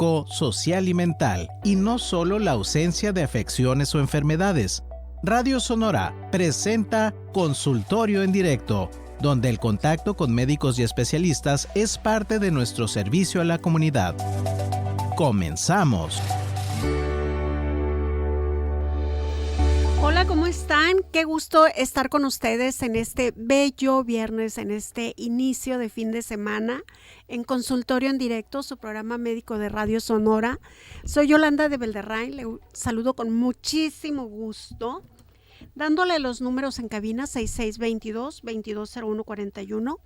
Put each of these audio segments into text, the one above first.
físico, social y mental, y no solo la ausencia de afecciones o enfermedades. Radio Sonora presenta Consultorio en Directo, donde el contacto con médicos y especialistas es parte de nuestro servicio a la comunidad. ¡Comenzamos! Hola, ¿cómo están? Qué gusto estar con ustedes en este bello viernes, en este inicio de fin de semana, en Consultorio en Directo, su programa médico de Radio Sonora. Soy Yolanda de Belderrain, le saludo con muchísimo gusto, dándole los números en cabina 6622-220141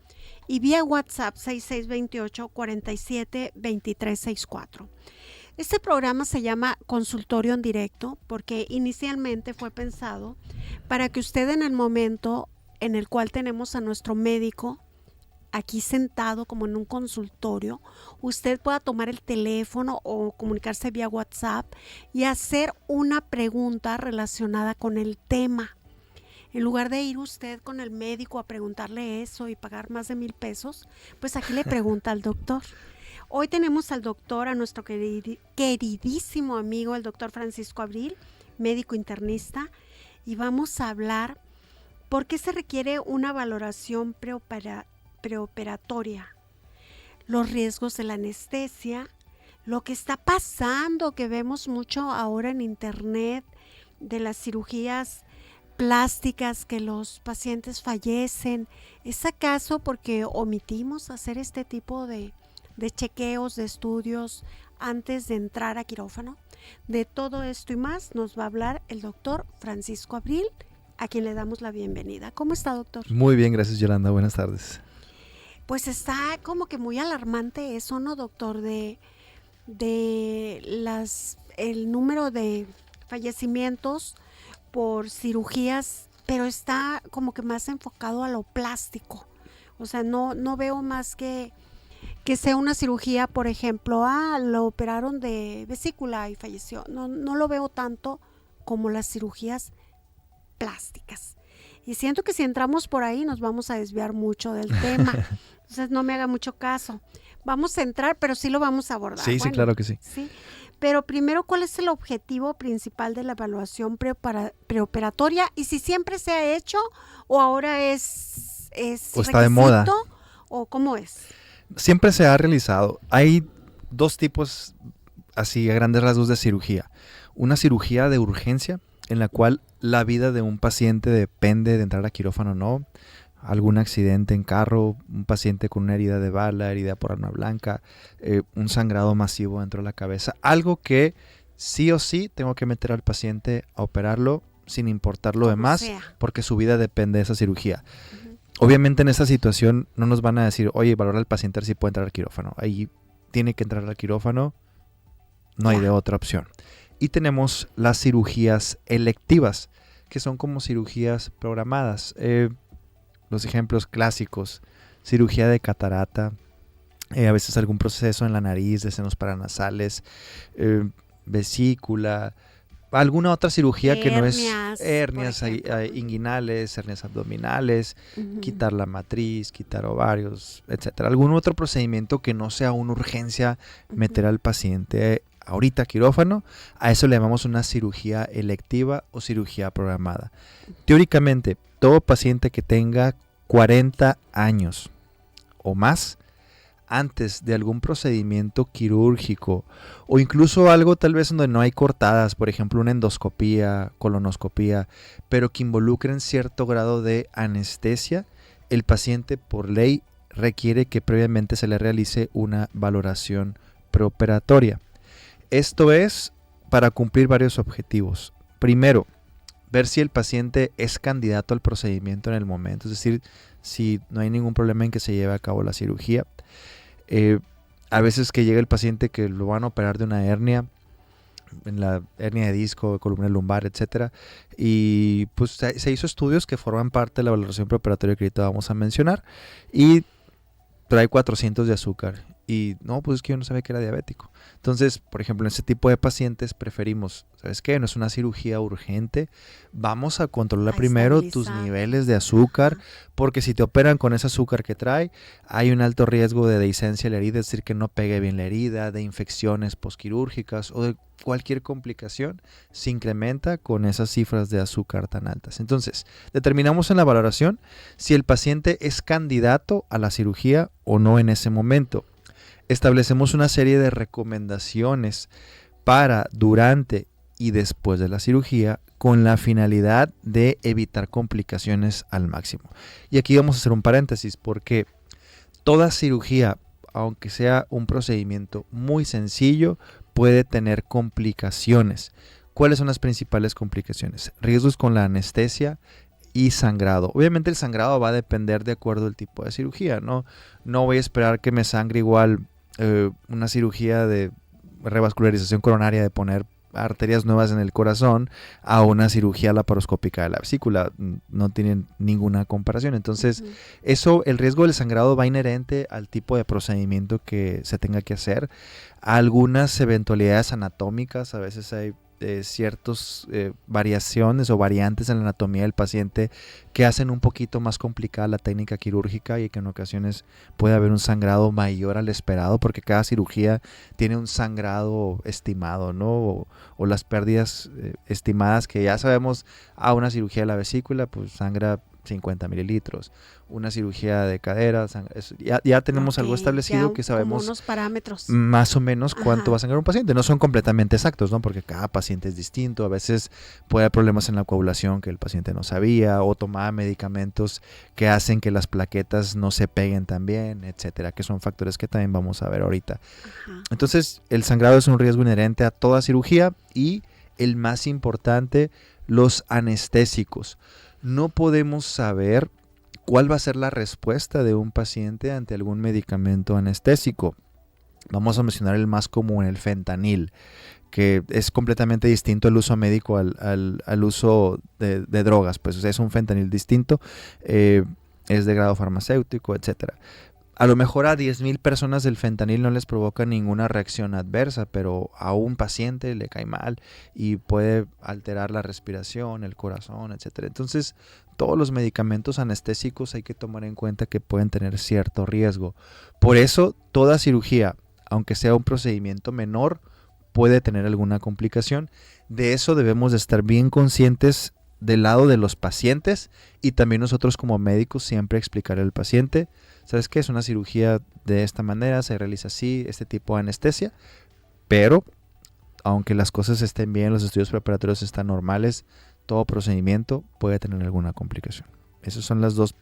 y vía WhatsApp 6628-472364. Este programa se llama Consultorio en Directo porque inicialmente fue pensado para que usted, en el momento en el cual tenemos a nuestro médico aquí sentado como en un consultorio, usted pueda tomar el teléfono o comunicarse vía WhatsApp y hacer una pregunta relacionada con el tema. En lugar de ir usted con el médico a preguntarle eso y pagar más de $1,000, pues aquí le pregunta al doctor. Hoy tenemos al doctor, a nuestro queridísimo amigo, el doctor Francisco Abril, médico internista, y vamos a hablar por qué se requiere una valoración preoperatoria, los riesgos de la anestesia, lo que está pasando, que vemos mucho ahora en internet, de las cirugías plásticas, que los pacientes fallecen. ¿Es acaso porque omitimos hacer este tipo de chequeos, de estudios antes de entrar a quirófano? De todo esto y más nos va a hablar el doctor Francisco Abril, a quien le damos la bienvenida. ¿Cómo está, doctor? Muy bien, gracias, Yolanda. Buenas tardes. Pues está como que muy alarmante eso, ¿no, doctor? De el número de fallecimientos por cirugías, pero está como que más enfocado a lo plástico. O sea, no veo más que sea una cirugía, por ejemplo, lo operaron de vesícula y falleció. No lo veo tanto como las cirugías plásticas. Y siento que si entramos por ahí nos vamos a desviar mucho del tema. Entonces no me haga mucho caso. Vamos a entrar, pero sí lo vamos a abordar. Sí, sí, claro que sí. Sí. Pero primero, ¿cuál es el objetivo principal de la evaluación preoperatoria? Y si siempre se ha hecho o ahora es o está de moda, o cómo es. Siempre se ha realizado. Hay dos tipos, así a grandes rasgos, de cirugía. Una cirugía de urgencia, en la cual la vida de un paciente depende de entrar a quirófano o no. Algún accidente en carro, un paciente con una herida de bala, herida por arma blanca, un sangrado masivo dentro de la cabeza. Algo que sí o sí tengo que meter al paciente a operarlo sin importar lo demás, porque su vida depende de esa cirugía. Obviamente en esta situación no nos van a decir, oye, valora al paciente a ver si puede entrar al quirófano. Ahí tiene que entrar al quirófano, no hay de otra opción. Y tenemos las cirugías electivas, que son como cirugías programadas. Los ejemplos clásicos, cirugía de catarata, a veces algún proceso en la nariz, de senos paranasales, vesícula, alguna otra cirugía que no es hernias inguinales, hernias abdominales, quitar la matriz, quitar ovarios, etcétera. Algún otro procedimiento que no sea una urgencia meter al paciente ahorita a quirófano, a eso le llamamos una cirugía electiva o cirugía programada. Teóricamente, todo paciente que tenga 40 años o más, antes de algún procedimiento quirúrgico o incluso algo tal vez donde no hay cortadas, por ejemplo una endoscopía, colonoscopía, pero que involucren cierto grado de anestesia, el paciente por ley requiere que previamente se le realice una valoración preoperatoria. Esto es para cumplir varios objetivos. Primero, ver si el paciente es candidato al procedimiento en el momento, es decir, si no hay ningún problema en que se lleve a cabo la cirugía. A veces que llega el paciente que lo van a operar de una hernia, en la hernia de disco, columna lumbar, etcétera, y pues se hizo estudios que forman parte de la valoración preoperatoria que ahorita vamos a mencionar, y trae 400 de azúcar y no, pues es que yo no sabía que era diabético. Entonces, por ejemplo, en ese tipo de pacientes preferimos, ¿sabes qué? No es una cirugía urgente, vamos a controlar primero tus niveles de azúcar, porque si te operan con ese azúcar que trae, hay un alto riesgo de dehiscencia de la herida, es decir, que no pegue bien la herida, de infecciones posquirúrgicas o de cualquier complicación, se incrementa con esas cifras de azúcar tan altas. Entonces, determinamos en la valoración si el paciente es candidato a la cirugía o no en ese momento. Establecemos una serie de recomendaciones para, durante y después de la cirugía con la finalidad de evitar complicaciones al máximo. Y aquí vamos a hacer un paréntesis porque toda cirugía, aunque sea un procedimiento muy sencillo, puede tener complicaciones. ¿Cuáles son las principales complicaciones? Riesgos con la anestesia y sangrado. Obviamente el sangrado va a depender de acuerdo al tipo de cirugía, ¿no? No voy a esperar que me sangre igual una cirugía de revascularización coronaria, de poner arterias nuevas en el corazón, a una cirugía laparoscópica de la vesícula. No tienen ninguna comparación. Entonces, el riesgo del sangrado va inherente al tipo de procedimiento que se tenga que hacer. Algunas eventualidades anatómicas, a veces hay ciertas variaciones o variantes en la anatomía del paciente que hacen un poquito más complicada la técnica quirúrgica y que en ocasiones puede haber un sangrado mayor al esperado porque cada cirugía tiene un sangrado estimado, ¿no? O las pérdidas estimadas que ya sabemos, una cirugía de la vesícula pues sangra 50 mililitros, una cirugía de cadera, ya tenemos algo establecido que sabemos unos parámetros más o menos cuánto va a sangrar un paciente. No son completamente exactos, ¿no? Porque cada paciente es distinto, a veces puede haber problemas en la coagulación que el paciente no sabía, o tomaba medicamentos que hacen que las plaquetas no se peguen tan bien, etcétera, que son factores que también vamos a ver ahorita. Entonces, el sangrado es un riesgo inherente a toda cirugía y el más importante, los anestésicos. No podemos saber cuál va a ser la respuesta de un paciente ante algún medicamento anestésico. Vamos a mencionar el más común, el fentanil, que es completamente distinto el uso médico al uso de drogas. Pues o sea, es un fentanil distinto, es de grado farmacéutico, etcétera. A lo mejor a 10,000 personas el fentanil no les provoca ninguna reacción adversa, pero a un paciente le cae mal y puede alterar la respiración, el corazón, etcétera. Entonces, todos los medicamentos anestésicos hay que tomar en cuenta que pueden tener cierto riesgo. Por eso, toda cirugía, aunque sea un procedimiento menor, puede tener alguna complicación. De eso debemos de estar bien conscientes del lado de los pacientes y también nosotros como médicos siempre explicar al paciente, ¿sabes qué? Es una cirugía de esta manera, se realiza así, este tipo de anestesia, pero aunque las cosas estén bien, los estudios preparatorios están normales, todo procedimiento puede tener alguna complicación. Esas son las dos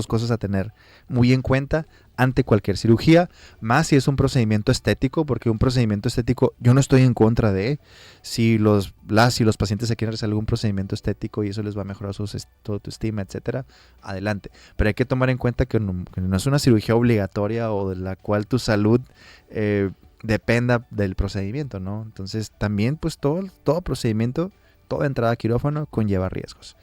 cosas a tener muy en cuenta ante cualquier cirugía, más si es un procedimiento estético, porque un procedimiento estético yo no estoy en contra de. Si los pacientes se quieren hacer algún procedimiento estético y eso les va a mejorar su autoestima, etcétera, adelante. Pero hay que tomar en cuenta que no es una cirugía obligatoria o de la cual tu salud dependa del procedimiento, ¿no? Entonces también pues todo procedimiento, toda entrada a quirófano conlleva riesgos.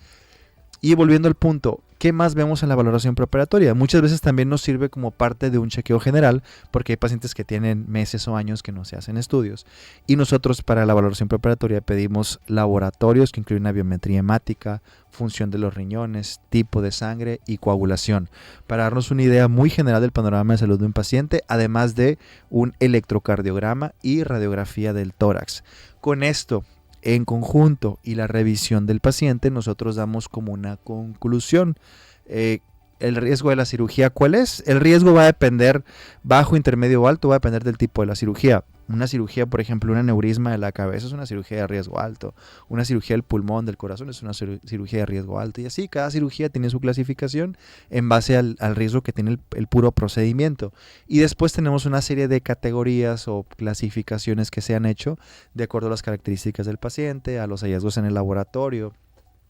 Y volviendo al punto, ¿qué más vemos en la valoración preoperatoria? Muchas veces también nos sirve como parte de un chequeo general, porque hay pacientes que tienen meses o años que no se hacen estudios. Y nosotros para la valoración preoperatoria pedimos laboratorios que incluyen una biometría hemática, función de los riñones, tipo de sangre y coagulación, para darnos una idea muy general del panorama de salud de un paciente, además de un electrocardiograma y radiografía del tórax. Con esto, en conjunto y la revisión del paciente, nosotros damos como una conclusión. El riesgo de la cirugía, ¿cuál es? El riesgo va a depender, bajo, intermedio o alto, va a depender del tipo de la cirugía. Una cirugía, por ejemplo, un aneurisma de la cabeza es una cirugía de riesgo alto. Una cirugía del pulmón, del corazón es una cirugía de riesgo alto. Y así, cada cirugía tiene su clasificación en base al riesgo que tiene el puro procedimiento. Y después tenemos una serie de categorías o clasificaciones que se han hecho de acuerdo a las características del paciente, a los hallazgos en el laboratorio,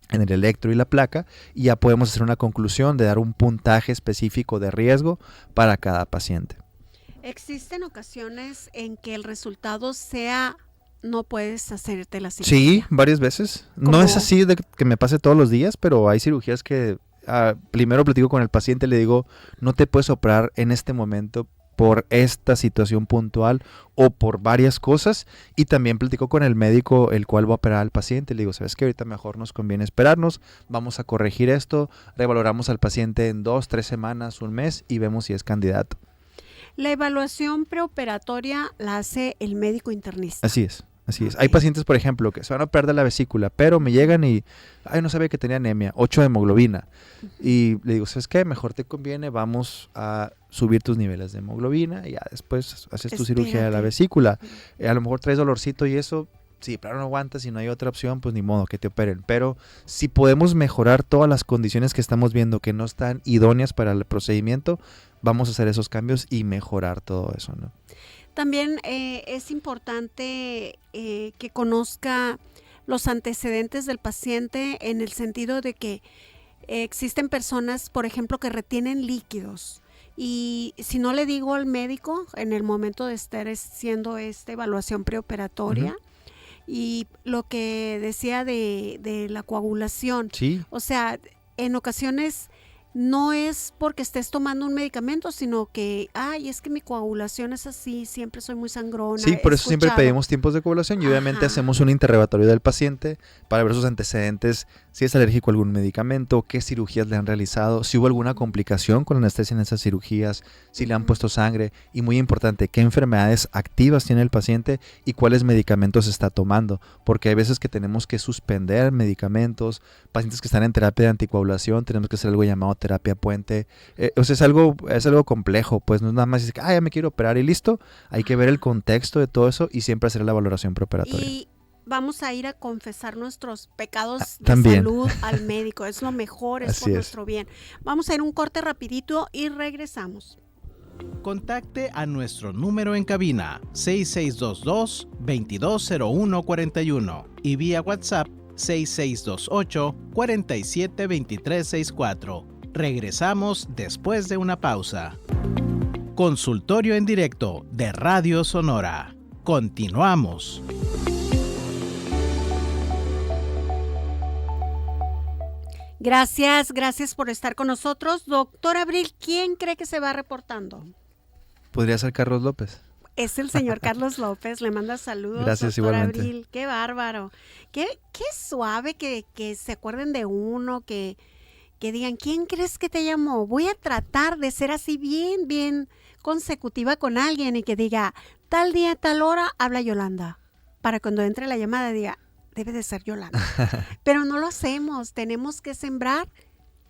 en el electro y la placa, y ya podemos hacer una conclusión de dar un puntaje específico de riesgo para cada paciente. ¿Existen ocasiones en que el resultado sea no puedes hacerte la cirugía? Sí, varias veces. ¿Cómo? No es así de que me pase todos los días, pero hay cirugías que primero platico con el paciente, le digo, no te puedes operar en este momento por esta situación puntual o por varias cosas, y también platico con el médico el cual va a operar al paciente. Le digo, ¿sabes qué? Ahorita mejor nos conviene esperarnos, vamos a corregir esto, revaloramos al paciente en 2, 3 semanas, un mes y vemos si es candidato. La evaluación preoperatoria la hace el médico internista. Así es. Así es. Hay pacientes, por ejemplo, que se van a operar de la vesícula, pero me llegan y, no sabía que tenía anemia, 8 de hemoglobina. Y le digo, ¿sabes qué? Mejor te conviene, vamos a subir tus niveles de hemoglobina y ya después haces tu cirugía de la vesícula. A lo mejor traes dolorcito y eso, sí, pero no aguantas y no hay otra opción, pues ni modo que te operen. Pero si podemos mejorar todas las condiciones que estamos viendo que no están idóneas para el procedimiento, vamos a hacer esos cambios y mejorar todo eso, ¿no? También es importante que conozca los antecedentes del paciente, en el sentido de que existen personas, por ejemplo, que retienen líquidos, y si no le digo al médico en el momento de estar haciendo esta evaluación preoperatoria, y lo que decía de la coagulación, sí. O sea, en ocasiones no es porque estés tomando un medicamento, sino que, es que mi coagulación es así, siempre soy muy sangrona. Sí, por eso siempre pedimos tiempos de coagulación y obviamente hacemos un interrogatorio del paciente para ver sus antecedentes, si es alérgico a algún medicamento, qué cirugías le han realizado, si hubo alguna complicación con la anestesia en esas cirugías, si le han puesto sangre, y muy importante, qué enfermedades activas tiene el paciente y cuáles medicamentos está tomando, porque hay veces que tenemos que suspender medicamentos, pacientes que están en terapia de anticoagulación, tenemos que hacer algo llamado terapia puente. O sea, es algo complejo, pues no es nada más decir, ya me quiero operar y listo. Hay que ver el contexto de todo eso y siempre hacer la valoración preoperatoria. Y vamos a ir a confesar nuestros pecados de también. Salud al médico. Es lo mejor, es por nuestro bien. Vamos a ir un corte rapidito y regresamos. Contacte a nuestro número en cabina 6622-220141 y vía WhatsApp 6628-472364. Regresamos después de una pausa. Consultorio en directo de Radio Sonora. Continuamos. Gracias por estar con nosotros. Doctor Abril, ¿quién cree que se va reportando? Podría ser Carlos López. Es el señor Carlos López, le manda saludos. Gracias, doctor igualmente. Abril, qué bárbaro. Qué suave que se acuerden de uno, que digan, ¿quién crees que te llamó? Voy a tratar de ser así bien consecutiva con alguien y que diga, tal día, tal hora, habla Yolanda. Para cuando entre la llamada diga, debe de ser Yolanda. Pero no lo hacemos, tenemos que sembrar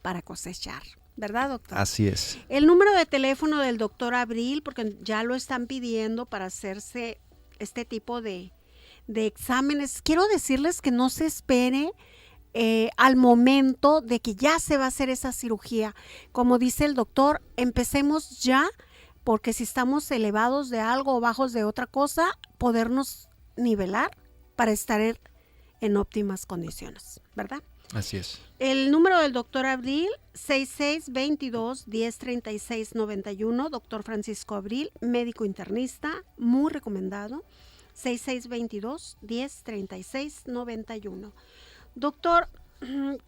para cosechar. ¿Verdad, doctor? Así es. El número de teléfono del doctor Abril, porque ya lo están pidiendo para hacerse este tipo de exámenes. Quiero decirles que no se espere al momento de que ya se va a hacer esa cirugía. Como dice el doctor, empecemos ya, porque si estamos elevados de algo o bajos de otra cosa, podernos nivelar para estar en óptimas condiciones, ¿verdad? Así es. El número del doctor Abril, 6622-103691, doctor Francisco Abril, médico internista, muy recomendado, 6622-103691. Doctor,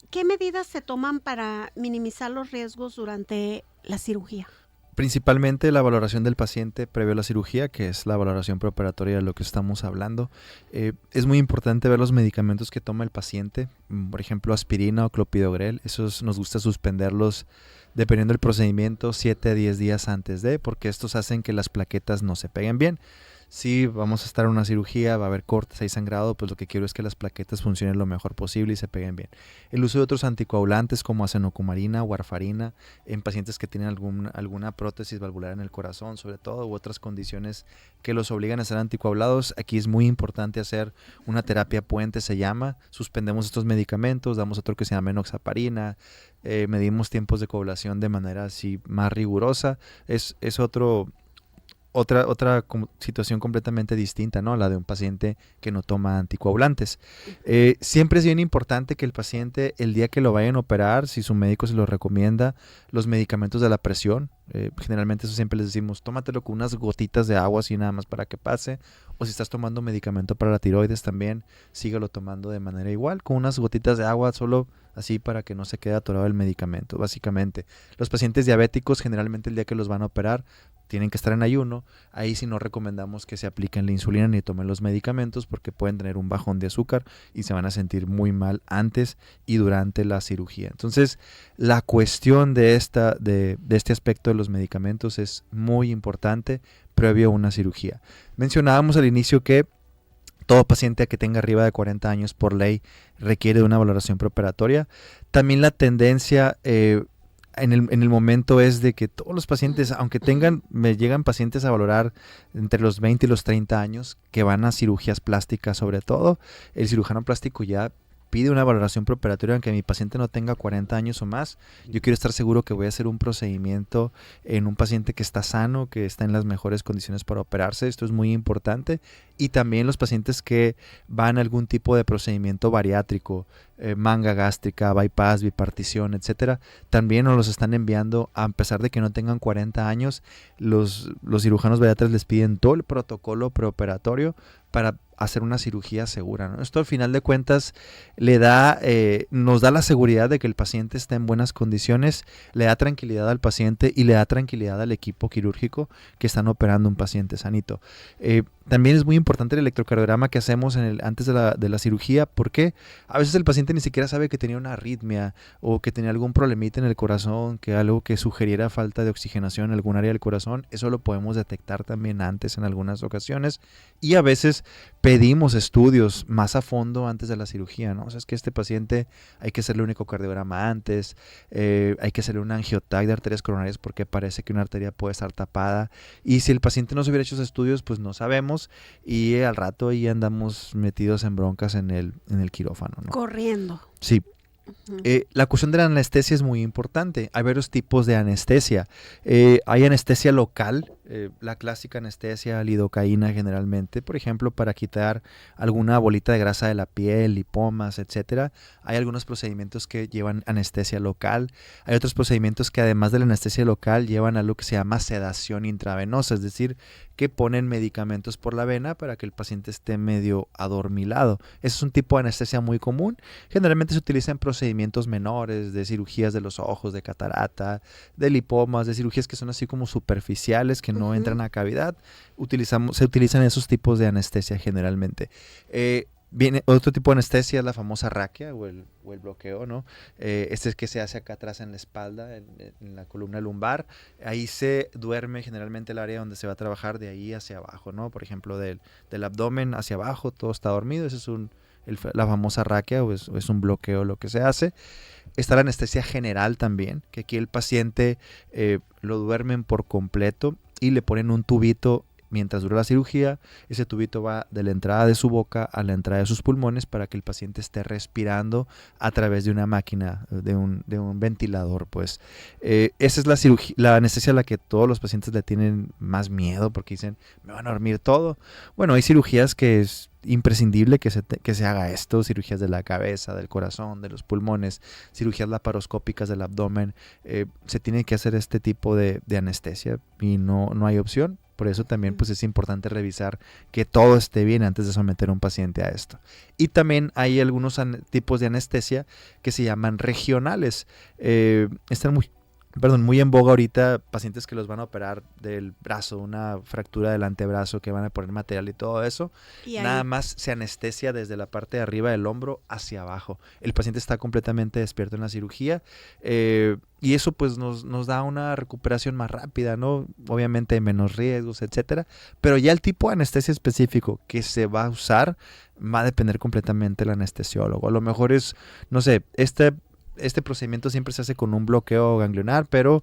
¿qué medidas se toman para minimizar los riesgos durante la cirugía? Principalmente la valoración del paciente previo a la cirugía, que es la valoración preoperatoria de lo que estamos hablando. Es muy importante ver los medicamentos que toma el paciente, por ejemplo aspirina o clopidogrel. Esos nos gusta suspenderlos dependiendo del procedimiento 7 a 10 días antes porque estos hacen que las plaquetas no se peguen bien. Si vamos a estar en una cirugía, va a haber cortes, hay sangrado, pues lo que quiero es que las plaquetas funcionen lo mejor posible y se peguen bien. El uso de otros anticoagulantes como acenocumarina, warfarina, en pacientes que tienen alguna prótesis valvular en el corazón, sobre todo, u otras condiciones que los obligan a ser anticoagulados. Aquí es muy importante hacer una terapia puente, se llama. Suspendemos estos medicamentos, damos otro que se llama enoxaparina, medimos tiempos de coagulación de manera así más rigurosa. Es otra situación completamente distinta, ¿no? La de un paciente que no toma anticoagulantes. Siempre es bien importante que el paciente, el día que lo vayan a operar, si su médico se lo recomienda, los medicamentos de la presión, generalmente eso siempre les decimos, tómatelo con unas gotitas de agua así nada más para que pase, o si estás tomando medicamento para la tiroides también, síguelo tomando de manera igual, con unas gotitas de agua solo así para que no se quede atorado el medicamento, básicamente. Los pacientes diabéticos generalmente el día que los van a operar, tienen que estar en ayuno, ahí sí no recomendamos que se apliquen la insulina ni tomen los medicamentos porque pueden tener un bajón de azúcar y se van a sentir muy mal antes y durante la cirugía. Entonces, la cuestión de este aspecto de los medicamentos es muy importante previo a una cirugía. Mencionábamos al inicio que todo paciente que tenga arriba de 40 años por ley requiere de una valoración preoperatoria. También la tendencia en el momento es de que todos los pacientes, aunque me llegan pacientes a valorar entre los 20 y los 30 años que van a cirugías plásticas sobre todo, el cirujano plástico ya pide una valoración preoperatoria aunque mi paciente no tenga 40 años o más. Yo quiero estar seguro que voy a hacer un procedimiento en un paciente que está sano, que está en las mejores condiciones para operarse. Esto es muy importante. Y también los pacientes que van a algún tipo de procedimiento bariátrico, manga gástrica, bypass, bipartición, etcétera, también nos los están enviando, a pesar de que no tengan 40 años, los cirujanos bariátricos les piden todo el protocolo preoperatorio para hacer una cirugía segura, ¿no? Esto al final de cuentas nos da la seguridad de que el paciente está en buenas condiciones, le da tranquilidad al paciente y le da tranquilidad al equipo quirúrgico que están operando un paciente sanito. También es muy importante el electrocardiograma que hacemos antes de la cirugía, porque a veces el paciente ni siquiera sabe que tenía una arritmia o que tenía algún problemita en el corazón, que algo que sugeriera falta de oxigenación en algún área del corazón. Eso lo podemos detectar también antes en algunas ocasiones, y a veces pedimos estudios más a fondo antes de la cirugía, ¿no? O sea, es que este paciente hay que hacerle un ecocardiograma antes, hay que hacerle un angiotac de arterias coronarias porque parece que una arteria puede estar tapada, y si el paciente no se hubiera hecho esos estudios, pues no sabemos, y al rato ahí andamos metidos en broncas en el quirófano, ¿no? Corriendo. Sí. La cuestión de la anestesia es muy importante. Hay varios tipos de anestesia. Hay anestesia local, la clásica anestesia, lidocaína generalmente, por ejemplo, para quitar alguna bolita de grasa de la piel, lipomas, etcétera. Hay algunos procedimientos que llevan anestesia local. Hay otros procedimientos que además de la anestesia local llevan a lo que se llama sedación intravenosa, es decir, que ponen medicamentos por la vena para que el paciente esté medio adormilado. Ese es un tipo de anestesia muy común. Generalmente se utiliza en procedimientos menores, de cirugías de los ojos, de catarata, de lipomas, de cirugías que son así como superficiales, que no entran a cavidad. Se utilizan esos tipos de anestesia generalmente. Viene otro tipo de anestesia, es la famosa raquia o el bloqueo, ¿no? Este es que se hace acá atrás en la espalda, en la columna lumbar. Ahí se duerme generalmente el área donde se va a trabajar, de ahí hacia abajo, ¿no? Por ejemplo, del abdomen hacia abajo, todo está dormido. Esa es la famosa raquia o es un bloqueo lo que se hace. Está la anestesia general también, que aquí el paciente lo duermen por completo y le ponen un tubito mientras dura la cirugía. Ese tubito va de la entrada de su boca a la entrada de sus pulmones para que el paciente esté respirando a través de una máquina, de un ventilador, pues. Esa es la anestesia a la que todos los pacientes le tienen más miedo porque dicen, me van a dormir todo. Bueno, hay cirugías que es imprescindible que se haga esto, cirugías de la cabeza, del corazón, de los pulmones, cirugías laparoscópicas del abdomen. Se tiene que hacer este tipo de anestesia y no hay opción. Por eso también pues, es importante revisar que todo esté bien antes de someter a un paciente a esto. Y también hay algunos tipos de anestesia que se llaman regionales. Están muy en boga ahorita pacientes que los van a operar del brazo, una fractura del antebrazo, que van a poner material y todo eso. Nada más se anestesia desde la parte de arriba del hombro hacia abajo. El paciente está completamente despierto en la cirugía. Y eso pues nos da una recuperación más rápida, ¿no? Obviamente menos riesgos, etcétera. Pero ya el tipo de anestesia específico que se va a usar va a depender completamente del anestesiólogo. A lo mejor es, no sé, este procedimiento siempre se hace con un bloqueo ganglionar, pero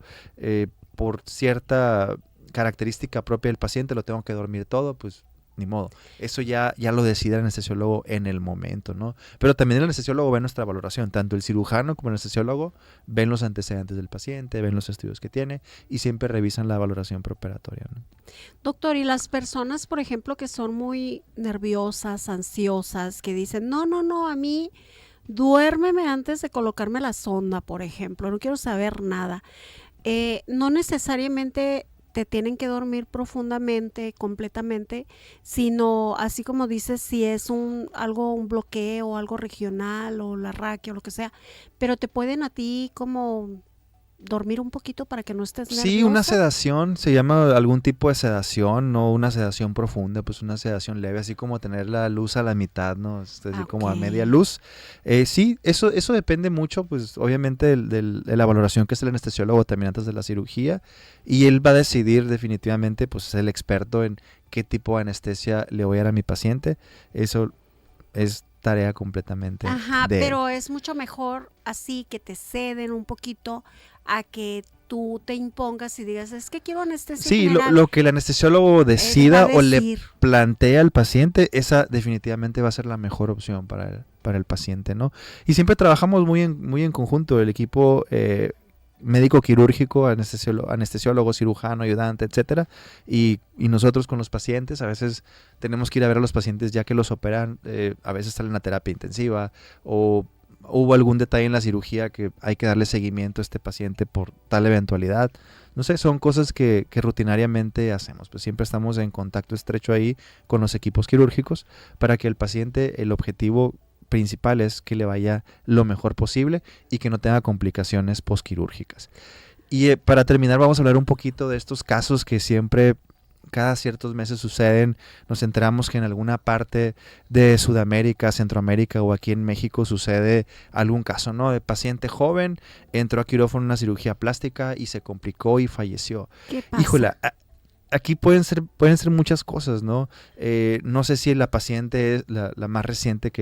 por cierta característica propia del paciente lo tengo que dormir todo, pues ni modo. Eso ya lo decide el anestesiólogo en el momento, ¿no? Pero también el anestesiólogo ve nuestra valoración. Tanto el cirujano como el anestesiólogo ven los antecedentes del paciente, ven los estudios que tiene y siempre revisan la valoración preoperatoria, ¿no? Doctor, y las personas, por ejemplo, que son muy nerviosas, ansiosas, que dicen, no, a mí duérmeme antes de colocarme la sonda, por ejemplo, no quiero saber nada. No necesariamente te tienen que dormir profundamente, completamente, sino así como dices, si es un bloqueo, algo regional o la raquia o lo que sea, pero te pueden a ti como dormir un poquito para que no estés nerviosa? Sí, una sedación, se llama algún tipo de sedación, no una sedación profunda, pues una sedación leve, así como tener la luz a la mitad, ¿no? Así como a media luz. Sí, eso depende mucho, pues obviamente de la valoración que es el anestesiólogo también antes de la cirugía, y él va a decidir definitivamente, pues es el experto en qué tipo de anestesia le voy a dar a mi paciente. Eso es tarea completamente de pero es mucho mejor así que te ceden un poquito a que tú te impongas y digas, es que quiero anestesia general. Sí, lo que el anestesiólogo decida o le plantea al paciente, esa definitivamente va a ser la mejor opción para el paciente, ¿no? Y siempre trabajamos muy en conjunto, el equipo médico quirúrgico, anestesiólogo, cirujano, ayudante, etcétera, y nosotros con los pacientes. A veces tenemos que ir a ver a los pacientes ya que los operan, a veces salen a terapia intensiva, o hubo algún detalle en la cirugía que hay que darle seguimiento a este paciente por tal eventualidad. No sé, son cosas que rutinariamente hacemos. Pues siempre estamos en contacto estrecho ahí con los equipos quirúrgicos para que el paciente, el objetivo principal es que le vaya lo mejor posible y que no tenga complicaciones postquirúrgicas. Y para terminar vamos a hablar un poquito de estos casos que siempre cada ciertos meses suceden. Nos enteramos que en alguna parte de Sudamérica, Centroamérica o aquí en México sucede algún caso, ¿no? De paciente joven, entró a quirófano en una cirugía plástica y se complicó y falleció. ¿Qué pasa? Híjole, aquí pueden ser muchas cosas, ¿no? No sé si la paciente es la más reciente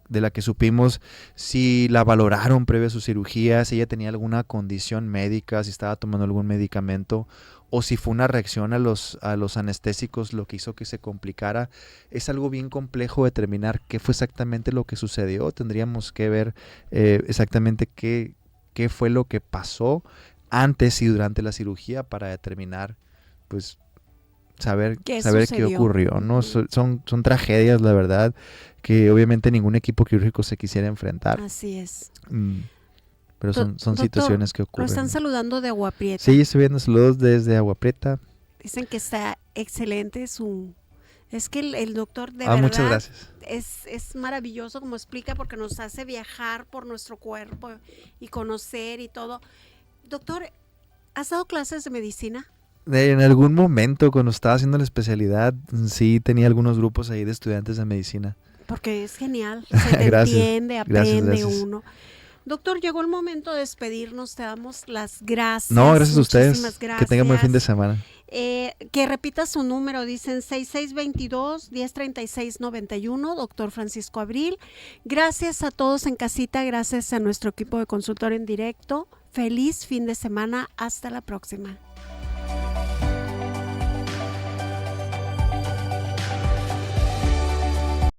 de la que supimos, si la valoraron previo a su cirugía, si ella tenía alguna condición médica, si estaba tomando algún medicamento, o si fue una reacción a los anestésicos lo que hizo que se complicara. Es algo bien complejo determinar qué fue exactamente lo que sucedió. Tendríamos que ver exactamente qué fue lo que pasó antes y durante la cirugía para determinar, pues, saber qué ocurrió, ¿no? Son tragedias, la verdad, que obviamente ningún equipo quirúrgico se quisiera enfrentar. Así es. Pero son situaciones que ocurren. Lo están saludando de Agua Prieta. Sí, estoy viendo saludos desde Agua Prieta. Dicen que está excelente es que el doctor de verdad muchas gracias. Es maravilloso como explica, porque nos hace viajar por nuestro cuerpo y conocer y todo. Doctor, ¿has dado clases de medicina? En algún momento, cuando estaba haciendo la especialidad, sí tenía algunos grupos ahí de estudiantes de medicina. Porque es genial, se te entiende, aprende uno. Doctor, llegó el momento de despedirnos, te damos las gracias. No, gracias a ustedes. Gracias. Que tengan buen fin de semana. Que repita su número, dicen 6622-1036-91, doctor Francisco Abril. Gracias a todos en casita, gracias a nuestro equipo de consultorio en directo. Feliz fin de semana, hasta la próxima.